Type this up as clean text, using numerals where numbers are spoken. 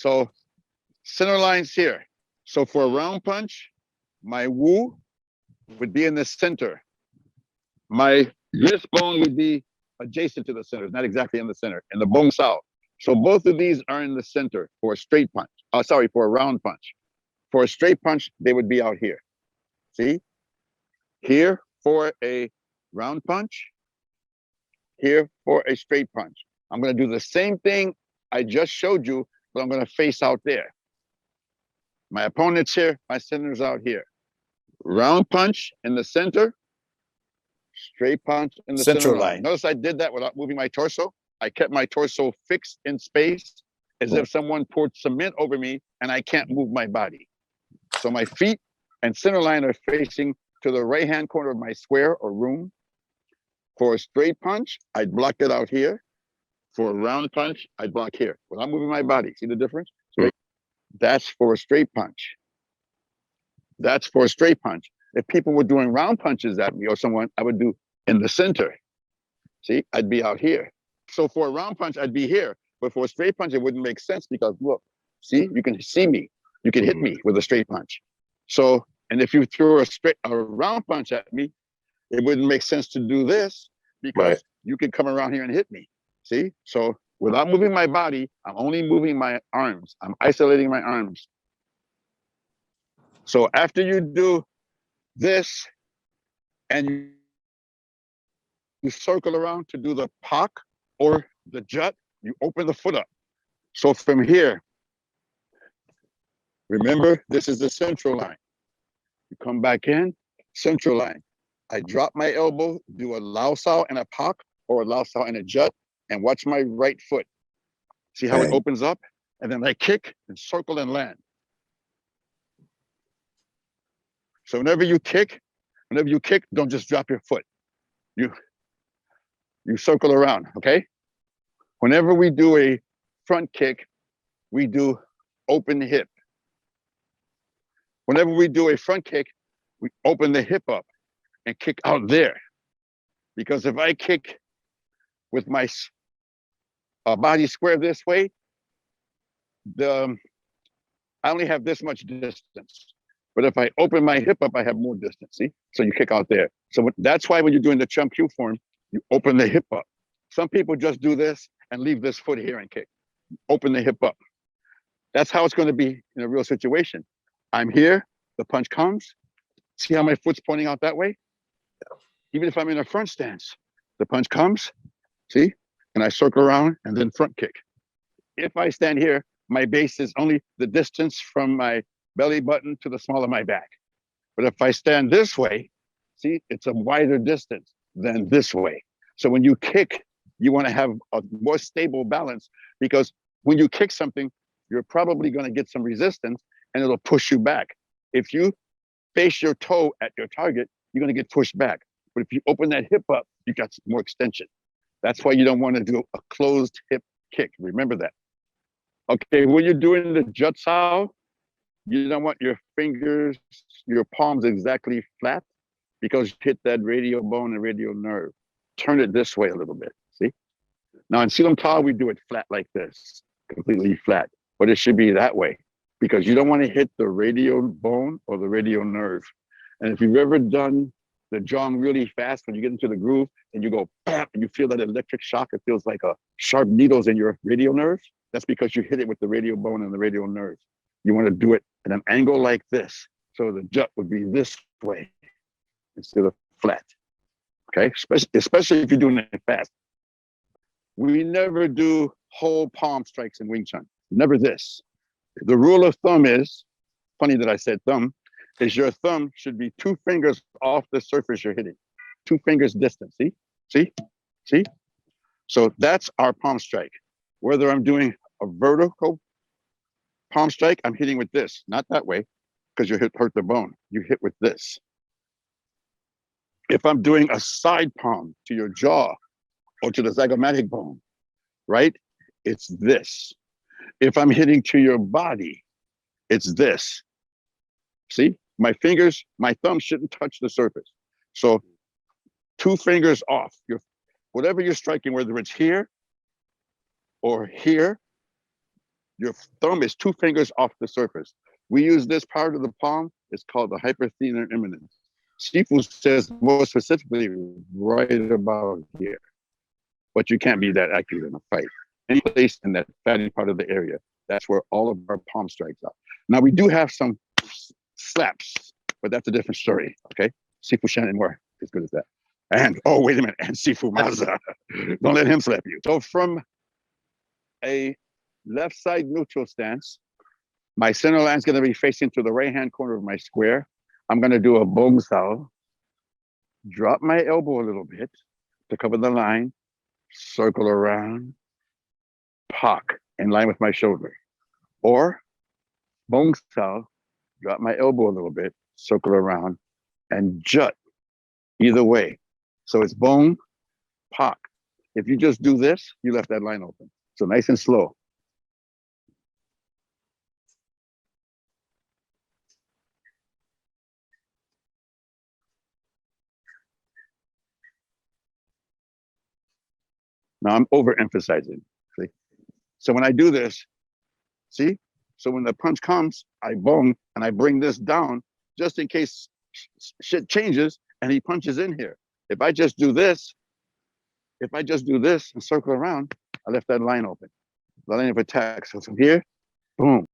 So center line's here. So for a round punch, my Wu would be in the center. My wrist bone would be adjacent to the center, not exactly in the center, in the bone south. So both of these are in the center for a straight punch. Sorry, for a round punch. For a straight punch, they would be out here. See? Here for a round punch, here for a straight punch. I'm going to do the same thing I just showed you, but I'm going to face out there. My opponent's here, my center's out here. Round punch in the center, straight punch in the center line. Notice I did that without moving my torso. I kept my torso fixed in space as if someone poured cement over me and I can't move my body. So my feet and center line are facing to the right-hand corner of my square or room. For a straight punch, I'd block it out here. For a round punch, I'd block here. Without moving my body. See the difference? So that's for a straight punch. That's for a straight punch. If people were doing round punches at me or someone, I would do in the center. See, I'd be out here. So for a round punch, I'd be here. But for a straight punch, it wouldn't make sense because look, see, you can see me. You can hit me with a straight punch. So, and if you threw a round punch at me, it wouldn't make sense to do this because you could come around here and hit me. See? So without moving my body, I'm only moving my arms. I'm isolating my arms. So after you do this and you circle around to do the pak or the jut, you open the foot up. So from here, remember, this is the central line. You come back in, central line. I drop my elbow, do a lao sao and a pak or a lao sao and a jut, and watch my right foot. See how it opens up? And then I kick and circle and land. So whenever you kick, don't just drop your foot. You circle around, okay? Whenever we do a front kick, we do open hip. Whenever we do a front kick, we open the hip up and kick out there. Because if I kick with my body square this way, I only have this much distance. But if I open my hip up, I have more distance, see? So you kick out there. So that's why when you're doing the Chum Kiu form, you open the hip up. Some people just do this and leave this foot here and kick. Open the hip up. That's how it's going to be in a real situation. I'm here, the punch comes. See how my foot's pointing out that way? Even if I'm in a front stance, the punch comes, see? And I circle around and then front kick. If I stand here, my base is only the distance from my belly button to the small of my back. But if I stand this way, see, it's a wider distance than this way. So when you kick, you want to have a more stable balance because when you kick something, you're probably going to get some resistance and it'll push you back. If you face your toe at your target, you're going to get pushed back. But if you open that hip up, you got more extension. That's why you don't want to do a closed hip kick. Remember that. Okay, when you're doing the jut sao, you don't want your fingers, your palms exactly flat because you hit that radial bone and radial nerve. Turn it this way a little bit, see? Now in Silam Tao, we do it flat like this, completely flat, but it should be that way because you don't want to hit the radial bone or the radial nerve. And if you've ever done the jong really fast, when you get into the groove and you go, bam, and you feel that electric shock, it feels like a sharp needles in your radial nerve. That's because you hit it with the radial bone and the radial nerve. You want to do it at an angle like this. So the jut would be this way instead of flat. Okay, especially if you're doing it fast. We never do whole palm strikes in Wing Chun. Never this. The rule of thumb is, funny that I said thumb, is your thumb should be 2 fingers off the surface you're hitting. 2 fingers distance, see? See? See? So that's our palm strike. Whether I'm doing a vertical palm strike, I'm hitting with this, not that way, because you hurt the bone. You hit with this. If I'm doing a side palm to your jaw or to the zygomatic bone, right? It's this. If I'm hitting to your body, it's this. See, my fingers, my thumb shouldn't touch the surface. So 2 fingers off. Whatever you're striking, whether it's here or here, Your thumb is 2 fingers off the surface. We use this part of the palm. It's called the hyperthenar eminence. Sifu says more specifically right about here, but you can't be that accurate in a fight. Any place in that fatty part of the area, that's where all of our palm strikes are. Now we do have some slaps, but that's a different story. Okay, Sifu Shannon Moore is good at that. And oh, wait a minute, and Sifu Maza, don't let him slap you. So from a left side neutral stance, my center line is going to be facing to the right hand corner of my square. I'm going to do a bong sao, drop my elbow a little bit to cover the line, circle around, pak in line with my shoulder. Or bong sao, drop my elbow a little bit, circle around, and jut either way. So it's bong, pak. If you just do this, you left that line open. So nice and slow. Now I'm overemphasizing. See? So when I do this, see? So when the punch comes, I bong and I bring this down just in case shit changes and he punches in here. If I just do this and circle around, I left that line open. The line of attack. So from here, boom.